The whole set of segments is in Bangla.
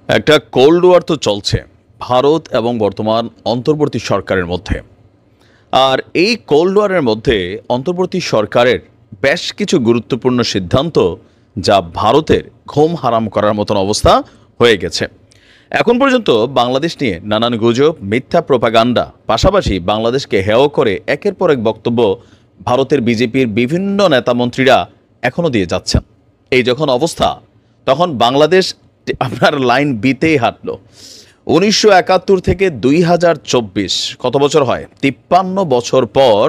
একটা কোল্ড ওয়ার তো চলছে ভারত এবং বর্তমান অন্তর্বর্তী সরকারের মধ্যে। আর এই কোল্ড ওয়ারের মধ্যে অন্তর্বর্তী সরকারের বেশ কিছু গুরুত্বপূর্ণ সিদ্ধান্ত যা ভারতের ঘুম হারাম করার মতন অবস্থা হয়ে গেছে। এখন পর্যন্ত বাংলাদেশ নিয়ে নানান গুজব, মিথ্যা প্রোপাগান্ডা, পাশাপাশি বাংলাদেশকে হেয় করে একের পর এক বক্তব্য ভারতের বিজেপির বিভিন্ন নেতামন্ত্রীরা এখনও দিয়ে যাচ্ছেন। এই যখন অবস্থা, তখন বাংলাদেশ আপনার লাইন বিতেই হাঁটলো। 1971 থেকে 2024 কত বছর হয়? 53 বছর পর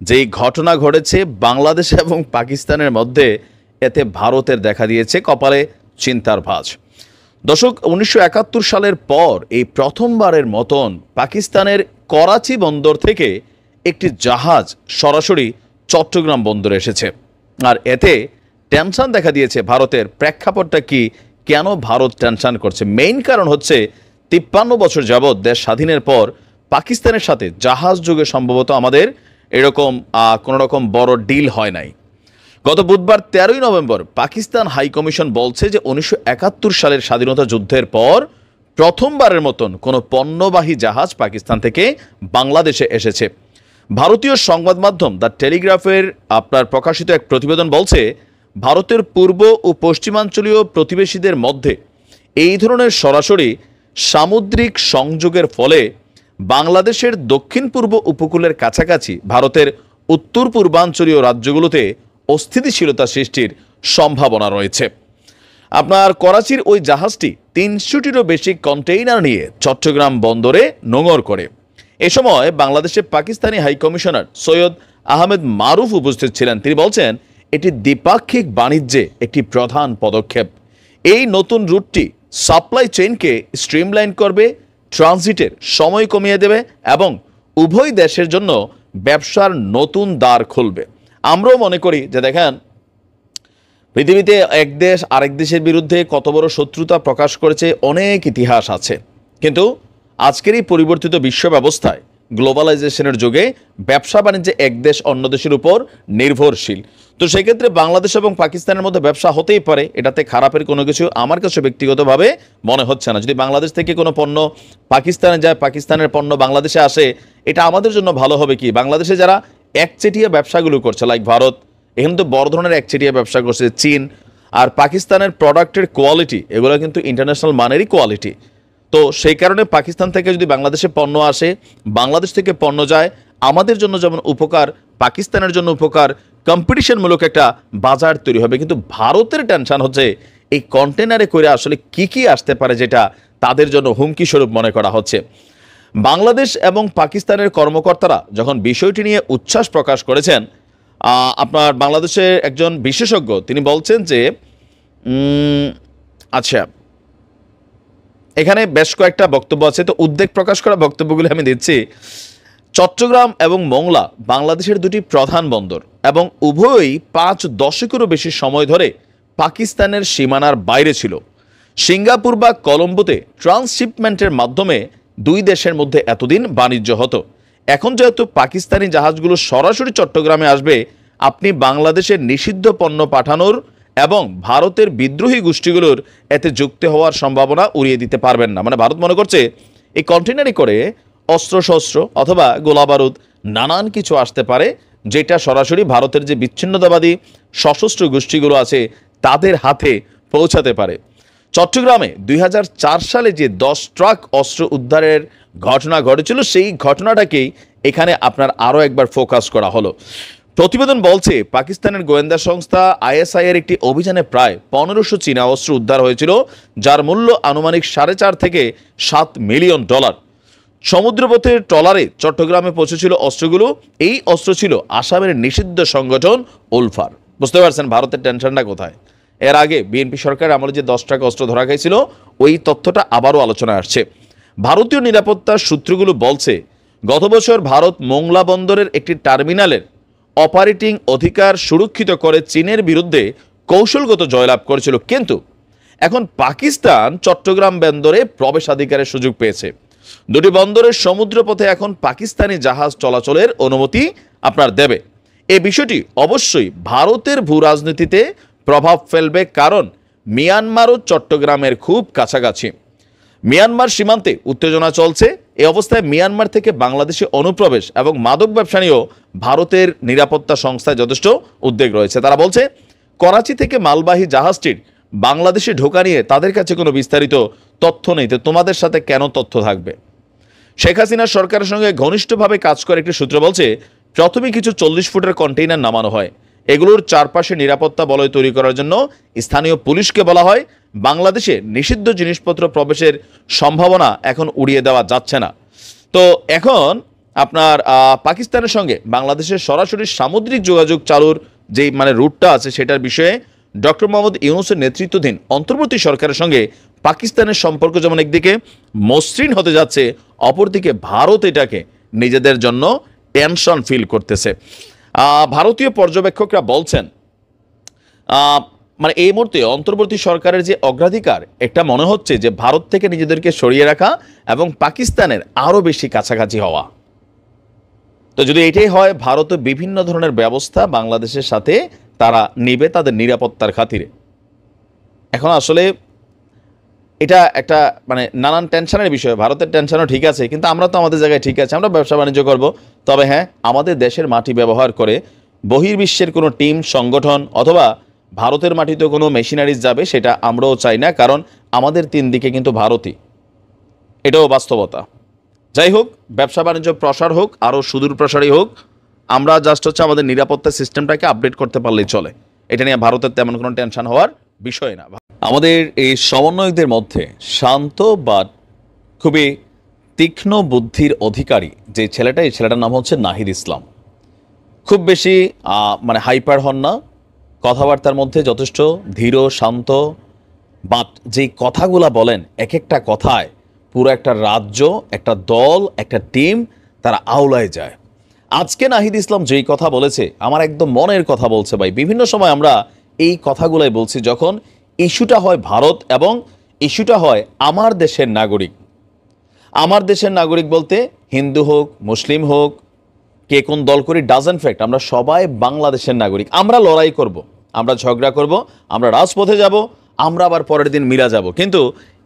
যেই ঘটনা ঘটেছে বাংলাদেশ এবং পাকিস্তানের মধ্যে, এতে ভারতের দেখা দিয়েছে কপালে চিন্তার ভাঁজ। দর্শক, 1971 সালের পর এই প্রথমবারের মতন পাকিস্তানের করাচি বন্দর থেকে একটি জাহাজ সরাসরি চট্টগ্রাম বন্দরে এসেছে। আর এতে টেনশন দেখা দিয়েছে ভারতের। প্রেক্ষাপটটা কি? কেন ভারত টেনশন করছে? মেইন কারণ হচ্ছে 53 বছর যাবৎ দেশ স্বাধীনের পর পাকিস্তানের সাথে জাহাজ যুগে সম্ভবত আমাদের এরকম কোনো রকম বড় ডিল হয় নাই। গত বুধবার 13ই নভেম্বর পাকিস্তান হাই কমিশন বলছে যে 1971 সালের স্বাধীনতা যুদ্ধের পর প্রথমবারের মতন কোনো পণ্যবাহী জাহাজ পাকিস্তান থেকে বাংলাদেশে এসেছে। ভারতীয় সংবাদ মাধ্যম দ্য টেলিগ্রাফের প্রকাশিত এক প্রতিবেদন বলছে, ভারতের পূর্ব ও পশ্চিমাঞ্চলীয় প্রতিবেশীদের মধ্যে এই ধরনের সরাসরি সামুদ্রিক সংযোগের ফলে বাংলাদেশের দক্ষিণ পূর্ব উপকূলের কাছাকাছি ভারতের উত্তর পূর্বাঞ্চলীয় রাজ্যগুলোতে অস্থিতিশীলতা সৃষ্টির সম্ভাবনা রয়েছে। আপনার করাচির ওই জাহাজটি 300টিরও বেশি কন্টেইনার নিয়ে চট্টগ্রাম বন্দরে নোঙর করে। এ সময় বাংলাদেশের পাকিস্তানি হাইকমিশনার সৈয়দ আহমেদ মারুফ উপস্থিত ছিলেন। তিনি বলছেন, এটি দ্বিপাক্ষিক বাণিজ্যে একটি প্রধান পদক্ষেপ। এই নতুন রুটটি সাপ্লাই চেইনকে স্ট্রিমলাইন করবে, ট্রানজিটের সময় কমিয়ে দেবে এবং উভয় দেশের জন্য ব্যবসার নতুন দ্বার খুলবে। আমরাও মনে করি যে দেখেন, পৃথিবীতে এক দেশ আরেক দেশের বিরুদ্ধে কত বড় শত্রুতা প্রকাশ করেছে অনেক ইতিহাস আছে, কিন্তু আজকের এই পরিবর্তিত বিশ্ব ব্যবস্থায় গ্লোবালাইজেশনের যুগে ব্যবসা বাণিজ্যে এক দেশ অন্য দেশের উপর নির্ভরশীল। তো সেক্ষেত্রে বাংলাদেশ এবং পাকিস্তানের মধ্যে ব্যবসা হতেই পারে, এটাতে খারাপের কোনো কিছু আমার কাছে ব্যক্তিগতভাবে মনে হচ্ছে না। যদি বাংলাদেশ থেকে কোনো পণ্য পাকিস্তানে যায়, পাকিস্তানের পণ্য বাংলাদেশে আসে, এটা আমাদের জন্য ভালো হবে। কি বাংলাদেশে যারা একচেটিয়া ব্যবসাগুলো করছে, লাইক ভারত, এখানে তো বড় ধরনের একচেটিয়া ব্যবসা করছে চীন, আর পাকিস্তানের প্রোডাক্টের কোয়ালিটি এগুলো কিন্তু ইন্টারন্যাশনাল মানেরই কোয়ালিটি। তো সেই কারণে পাকিস্তান থেকে যদি বাংলাদেশে পণ্য আসে, বাংলাদেশ থেকে পণ্য যায়, আমাদের জন্য যেমন উপকার, পাকিস্তানের জন্য উপকার, কম্পিটিশনমূলক একটা বাজার তৈরি হবে। কিন্তু ভারতের টেনশন হচ্ছে এই কন্টেনারে করে আসলে কি কি আসতে পারে, যেটা তাদের জন্য হুমকি স্বরূপ মনে করা হচ্ছে। বাংলাদেশ এবং পাকিস্তানের কর্মকর্তারা যখন বিষয়টি নিয়ে উচ্ছ্বাস প্রকাশ করেছেন, আপনার বাংলাদেশের একজন বিশেষজ্ঞ তিনি বলছেন যে আচ্ছা, এখানে বেশ কয়েকটা বক্তব্য আছে, তো উদ্বেগ প্রকাশ করা বক্তব্যগুলি আমি দিচ্ছি। চট্টগ্রাম এবং মোংলা বাংলাদেশের দুটি প্রধান বন্দর এবং উভয়ই 5 দশকেরও বেশি সময় ধরে পাকিস্তানের সীমানার বাইরে ছিল। সিঙ্গাপুর বা কলম্বোতে ট্রান্সশিপমেন্টের মাধ্যমে দুই দেশের মধ্যে এতদিন বাণিজ্য হতো। এখন যেহেতু পাকিস্তানি জাহাজগুলো সরাসরি চট্টগ্রামে আসবে, আপনি বাংলাদেশের নিষিদ্ধ পণ্য পাঠানোর এবং ভারতের বিদ্রোহী গোষ্ঠীগুলোর এতে যুক্ত হওয়ার সম্ভাবনা উড়িয়ে দিতে পারবেন না। মানে ভারত মনে করছে এই কন্টেনারে করে অস্ত্রশস্ত্র অথবা গোলাবারুদ নানান কিছু আসতে পারে, যেটা সরাসরি ভারতের যে বিচ্ছিন্নতাবাদী সশস্ত্র গোষ্ঠীগুলো আছে তাদের হাতে পৌঁছাতে পারে। চট্টগ্রামে 2004 সালে যে 10 ট্রাক অস্ত্র উদ্ধারের ঘটনা ঘটেছিল, সেই ঘটনাটাকেই এখানে আপনার আরও একবার ফোকাস করা হলো। প্রতিবেদন বলছে, পাকিস্তানের গোয়েন্দা সংস্থা ISI এর একটি অভিযানে প্রায় 1500 চীনা অস্ত্র উদ্ধার হয়েছিল, যার মূল্য আনুমানিক $7.5 থেকে $7 মিলিয়ন। সমুদ্রপথের ট্রলারে চট্টগ্রামে পৌঁছেছিল অস্ত্রগুলো। এই অস্ত্র ছিল আসামের নিষিদ্ধ সংগঠন উলফার। বুঝতে পারছেন ভারতের টেনশনটা কোথায়? এর আগে বিএনপি সরকার আমলে যে 10 ট্রাক অস্ত্র ধরা খাইছিল, ওই তথ্যটা আবারও আলোচনায় আসছে। ভারতীয় নিরাপত্তার সূত্রগুলো বলছে, গত বছর ভারত মোংলা বন্দরের একটি টার্মিনালের অপারেটিং অধিকার সুরক্ষিত করে চীনের বিরুদ্ধে কৌশলগত জয়লাভ করেছিল, কিন্তু এখন পাকিস্তান চট্টগ্রাম বন্দরে প্রবেশাধিকারের সুযোগ পেয়েছে। দুটি বন্দরের সমুদ্রপথে এখন পাকিস্তানি জাহাজ চলাচলের অনুমতি আপনার দেবে। এই বিষয়টি অবশ্যই ভারতের ভূ রাজনীতিতে প্রভাব ফেলবে, কারণ মিয়ানমার ও চট্টগ্রামের খুব কাছাকাছি। মিয়ানমার সীমান্তে উত্তেজনা চলছে। এই অবস্থায় মিয়ানমার থেকে বাংলাদেশে অনুপ্রবেশ এবং মাদক ব্যবসা নিয়েও ভারতের নিরাপত্তা সংস্থায় যথেষ্ট উদ্বেগ রয়েছে। তারা বলছে করাচি থেকে মালবাহী জাহাজটির বাংলাদেশে ঢোকা নিয়ে তাদের কাছে কোনো বিস্তারিত তথ্য নেই, তো তোমাদের সাথে কেন তথ্য থাকবে? শেখ হাসিনার সরকারের সঙ্গে ঘনিষ্ঠভাবে কাজ করে একটি সূত্র বলছে প্রথমে কিছু 40 ফুটের কন্টেইনার নামানো হয়। এগুলোর চারপাশে নিরাপত্তা বলয় তৈরি করার জন্য স্থানীয় পুলিশকে বলা হয়। বাংলাদেশে নিষিদ্ধ জিনিসপত্র প্রবেশের সম্ভাবনা এখন উড়িয়ে দেওয়া যাচ্ছে না। তো এখন আপনার পাকিস্তানের সঙ্গে বাংলাদেশের সরাসরি সামুদ্রিক যোগাযোগ চালুর যেই রুটটা আছে সেটার বিষয়ে ডক্টর মোহাম্মদ ইউনূসের নেতৃত্বাধীন অন্তর্বর্তী সরকারের সঙ্গে পাকিস্তানের সম্পর্ক যেমন একদিকে মসৃণ হতে যাচ্ছে, অপরদিকে ভারত এটাকে নিজেদের জন্য টেনশন ফিল করতেছে। ভারতীয় পর্যবেক্ষকরা বলছেন এই মুহূর্তে অন্তর্বর্তী সরকারের যে অগ্রাধিকার, একটা মনে হচ্ছে যে ভারত থেকে নিজেদেরকে সরিয়ে রাখা এবং পাকিস্তানের আরও বেশি কাছাকাছি হওয়া। তো যদি এটাই হয়, ভারত বিভিন্ন ধরনের ব্যবস্থা বাংলাদেশের সাথে তারা নেবে তাদের নিরাপত্তার খাতিরে। এখন আসলে এটা একটা নানান টেনশনের বিষয়। ভারতের টেনশনও ঠিক আছে, কিন্তু আমরা তো আমাদের জায়গায় ঠিক আছে, আমরা ব্যবসা বাণিজ্য করব। তবে হ্যাঁ, আমাদের দেশের মাটি ব্যবহার করে বহির্বিশ্বের কোনো টিম, সংগঠন অথবা ভারতের মাটিতে কোনো মেশিনারিজ যাবে সেটা আমরাও চাই না, কারণ আমাদের তিন দিকে কিন্তু ভারতই, এটাও বাস্তবতা। যাই হোক, ব্যবসা বাণিজ্য প্রসার হোক, আরও সুদূর প্রসারী হোক, আমরা জাস্ট হচ্ছে আমাদের নিরাপত্তা সিস্টেমটাকে আপডেট করতে পারলেই চলে। এটা নিয়ে ভারতের তেমন কোনো টেনশন হওয়ার বিষয় না। আমাদের এই সমন্বয়কদের মধ্যে শান্ত বাট খুবই তীক্ষ্ণ বুদ্ধির অধিকারী যে ছেলেটা, এই ছেলেটার নাম হচ্ছে নাহিদ ইসলাম। খুব বেশি হাইপার হন না, কথাবার্তার মধ্যে যথেষ্ট ধীর শান্ত, বাট যেই কথাগুলা বলেন এক একটা কথায় পুরো একটা রাজ্য, একটা দল, একটা টিম তারা আওলায় যায়। আজকে নাহিদ ইসলাম যেই কথা বলেছে আমার একদম মনের কথা বলছে ভাই। বিভিন্ন সময় আমরা এই কথাগুলাই বলছি যখন ইস্যুটা হয় ভারত এবং ইস্যুটা হয় আমার দেশের নাগরিক। আমার দেশের নাগরিক বলতে হিন্দু হোক, মুসলিম হোক, কে কোন দল করি ডাজেন্ট ফ্যাক্ট, আমরা সবাই বাংলাদেশের নাগরিক। আমরা লড়াই করব, আমরা ঝগড়া করব, আমরা রাজপথে যাব, আমরা আবার পরের দিন মিলা যাব। কিন্তু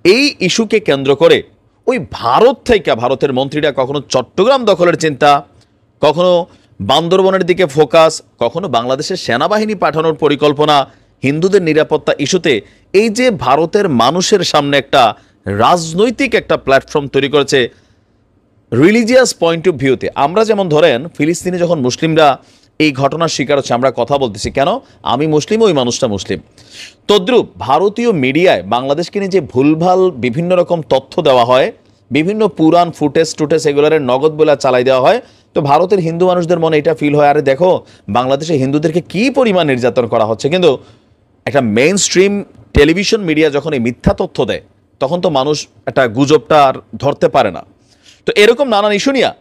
এই ইস্যুকে কেন্দ্র করে ওই ভারত থেকে ভারতের মন্ত্রীরা কখনো চট্টগ্রাম দখলের চিন্তা, কখনো বান্দরবনের দিকে ফোকাস, কখনো বাংলাদেশের সেনাবাহিনী পাঠানোর পরিকল্পনা, হিন্দুদের নিরাপত্তা ইস্যুতে এই যে ভারতের মানুষের সামনে একটা রাজনৈতিক একটা প্ল্যাটফর্ম তৈরি করেছে রিলিজিয়াস পয়েন্ট অফ ভিউতে। আমরা যেমন ধরেন ফিলিস্তিনে যখন মুসলিমরা এই ঘটনার শিকার হচ্ছে আমরা কথা বলতেছি, কেন? আমি মুসলিম, ওই মানুষটা মুসলিম। তদ্রূপ ভারতীয় মিডিয়ায় বাংলাদেশকে নিয়ে যে ভুলভাল বিভিন্ন রকম তথ্য দেওয়া হয়, বিভিন্ন পুরাণ ফুটেজ এগুলোর নগদ বলে চালাই দেওয়া হয়। তো ভারতের হিন্দু মানুষদের মনে এটা ফিল হয়, আরে দেখো বাংলাদেশে হিন্দুদেরকে কী পরিমাণ নির্যাতন করা হচ্ছে। কিন্তু একটা মেইন স্ট্রিম টেলিভিশন মিডিয়া যখন এই মিথ্যা তথ্য দেয় তখন তো মানুষ একটা গুজবটা আর ধরতে পারে না। তো এরকম নানান ইস্যু নিয়ে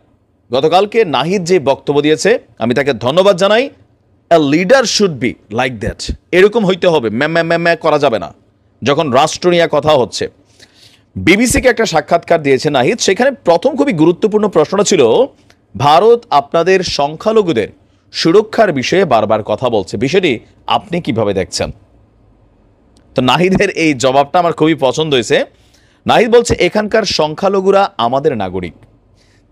গতকালকে নাহিদ যে বক্তব্য দিয়েছে আমি তাকে ধন্যবাদ জানাই। A leader should be like that, এরকম হইতে হবে, ম্যা করা যাবে না যখন রাষ্ট্র নিয়ে কথা হচ্ছে। বিবিসিকে একটা সাক্ষাৎকার দিয়েছে নাহিদ, সেখানে প্রথম খুবই গুরুত্বপূর্ণ প্রশ্নটা ছিল ভারত আপনাদের সংখ্যালঘুদের সুরক্ষার বিষয়ে বারবার কথা বলছে, বিষয়টি আপনি কিভাবে দেখছেন? তো নাহিদের এই জবাবটা আমার খুবই পছন্দ হয়েছে। নাহিদ বলছে এখানকার সংখ্যালঘুরা আমাদের নাগরিক,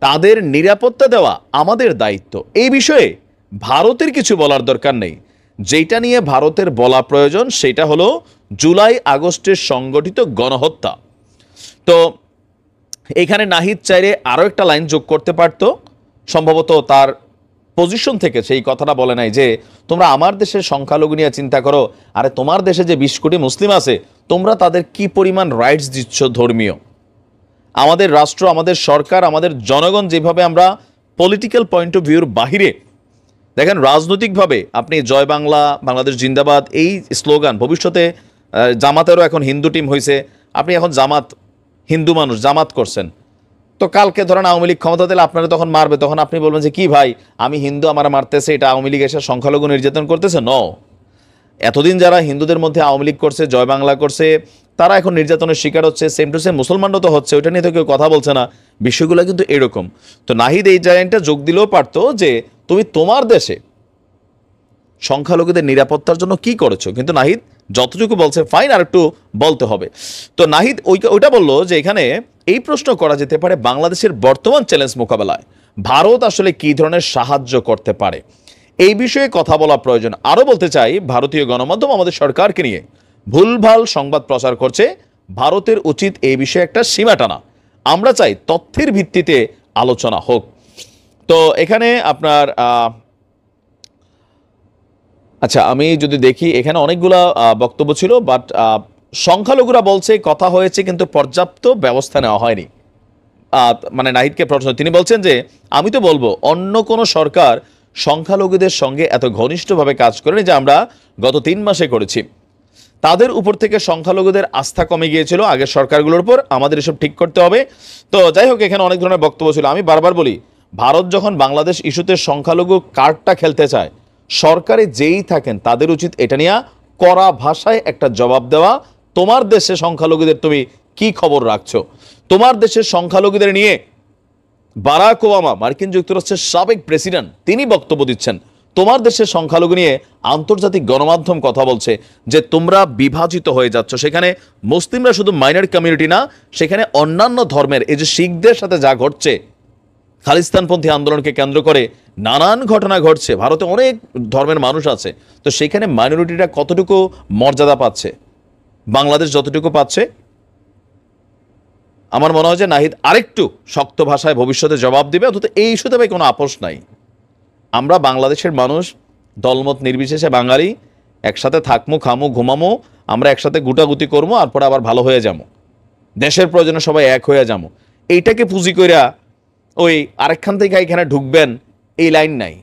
তাদের নিরাপত্তা দেওয়া আমাদের দায়িত্ব। এই বিষয়ে ভারতের কিছু বলার দরকার নেই। যেটা নিয়ে ভারতের বলা প্রয়োজন সেটা হলো জুলাই আগস্টের সংগঠিত গণহত্যা। তো এখানে নাহিদ চাইলে আরও একটা লাইন যোগ করতে পারত, সম্ভবত তার পজিশন থেকে সেই কথাটা বলে নাই যে তোমরা আমার দেশের সংখ্যালঘু নিয়ে চিন্তা করো, আরে তোমার দেশে যে 20 কোটি মুসলিম আছে তোমরা তাদের কি পরিমাণ রাইটস দিচ্ছ ধর্মীয়। আমাদের রাষ্ট্র, আমাদের সরকার, আমাদের জনগণ যেভাবে আমরা পলিটিক্যাল পয়েন্ট অফ ভিউর বাহিরে দেখেন রাজনৈতিকভাবে আপনি জয় বাংলা, বাংলাদেশ জিন্দাবাদ এই স্লোগান, ভবিষ্যতে জামাতেরও এখন হিন্দু টিম হয়েছে, আপনি এখন জামাত, হিন্দু মানুষ জামাত করছেন, তো কালকে ধরেন আওয়ামী লীগ ক্ষমতা দিলে আপনারা তখন মারবে, তখন আপনি বলবেন যে কি ভাই আমি হিন্দু, আমার মারতেছে, এটা আওয়ামী লীগ এসে সংখ্যালঘু নির্যাতন করতেছে। ন, এতদিন যারা হিন্দুদের মধ্যে আওয়ামী লীগ করছে, জয় বাংলা করছে, তারা এখন নির্যাতনের শিকার হচ্ছে, সেম টু সেম মুসলমানরা তো হচ্ছে, ওইটা নিয়ে তো কেউ কথা বলছে না। বিষয়গুলো কিন্তু এরকম। তো নাহিদ এই জায়গাটা যোগ দিলেও পারতো যে তুমি তোমার দেশে সংখ্যালঘুদের নিরাপত্তার জন্য কি করেছো, কিন্তু নাহিদ যতটুকু বলছে ফাইন, আর একটু বলতে হবে। তো নাহিদ ওইটা বললো যে এখানে এই প্রশ্ন করা যেতে পারে বাংলাদেশের বর্তমান চ্যালেঞ্জ মোকাবেলায় ভারত আসলে কী ধরনের সাহায্য করতে পারে, এই বিষয়ে কথা বলা প্রয়োজন। আরও বলতে চাই, ভারতীয় গণমাধ্যম আমাদের সরকারকে নিয়ে ভুলভাল সংবাদ প্রচার করছে। ভারতের উচিত এই বিষয়ে একটা সীমা টানা। আমরা চাই তথ্যের ভিত্তিতে আলোচনা হোক। তো এখানে আপনার আচ্ছা, আমি যদি দেখি এখানে অনেকগুলা বক্তব্য ছিল, বাট সংখ্যালঘুরা বলছে কথা হয়েছে কিন্তু পর্যাপ্ত ব্যবস্থা নেওয়া হয়নি। মানে নাহিদকে প্রশ্ন, তিনি বলছেন যে আমি তো বলবো অন্য কোনো সরকার সংখ্যালঘুদের সঙ্গে এত ঘনিষ্ঠভাবে কাজ করেনি যে আমরা গত 3 মাসে করেছি। তাদের উপর থেকে সংখ্যালঘুদের আস্থা কমে গিয়েছিল আগের সরকারগুলোর উপর। আমাদের এসব ঠিক করতে হবে। তো যাই হোক, এখানে অনেক ধরনের বক্তব্য ছিল। আমি বারবার বলি, ভারত যখন বাংলাদেশ ইস্যুতে সংখ্যালঘু কার্ডটা খেলতে চায়, সরকারে যেই থাকেন তাদের উচিত এটা নিয়ে কড়া ভাষায় একটা জবাব দেওয়া। তোমার দেশে সংখ্যালঘুদের তুমি কি খবর রাখছো? তোমার দেশের সংখ্যালঘুদের নিয়ে বারাক ওবামা, মার্কিন যুক্তরাষ্ট্রের সাবেক প্রেসিডেন্ট, তিনি বক্তব্য দিচ্ছেন। তোমার দেশের সংখ্যালঘু নিয়ে আন্তর্জাতিক গণমাধ্যম কথা বলছে যে তোমরা বিভাজিত হয়ে যাচ্ছ। সেখানে মুসলিমরা শুধু মাইনর কমিউনিটি না, সেখানে অন্যান্য ধর্মের, এই যে শিখদের সাথে যা ঘটছে, খালিস্তানপন্থী আন্দোলনকে কেন্দ্র করে নানান ঘটনা ঘটছে। ভারতে অনেক ধর্মের মানুষ আছে, তো সেখানে মাইনরিটিটা কতটুকু মর্যাদা পাচ্ছে, বাংলাদেশ যতটুকু পাচ্ছে? আমার মনে হয় যে নাহিদ আরেকটু শক্ত ভাষায় ভবিষ্যতে জবাব দিবে। অথচ এই ইস্যুতে ভাই কোনো আপোষ নাই। আমরা বাংলাদেশের মানুষ, দলমত নির্বিশেষে বাঙালি, একসাথে থাকমু, খামু, ঘুমামু, আমরা একসাথে গুটাগুটি করবো, আর পরে আবার ভালো হয়ে যাবো, দেশের প্রয়োজনে সবাই এক হয়ে যাবো। এইটাকে পুঁজি কইরা ওই আরেকখান থেকে এখানে ঢুকবেন, এই লাইন নাই।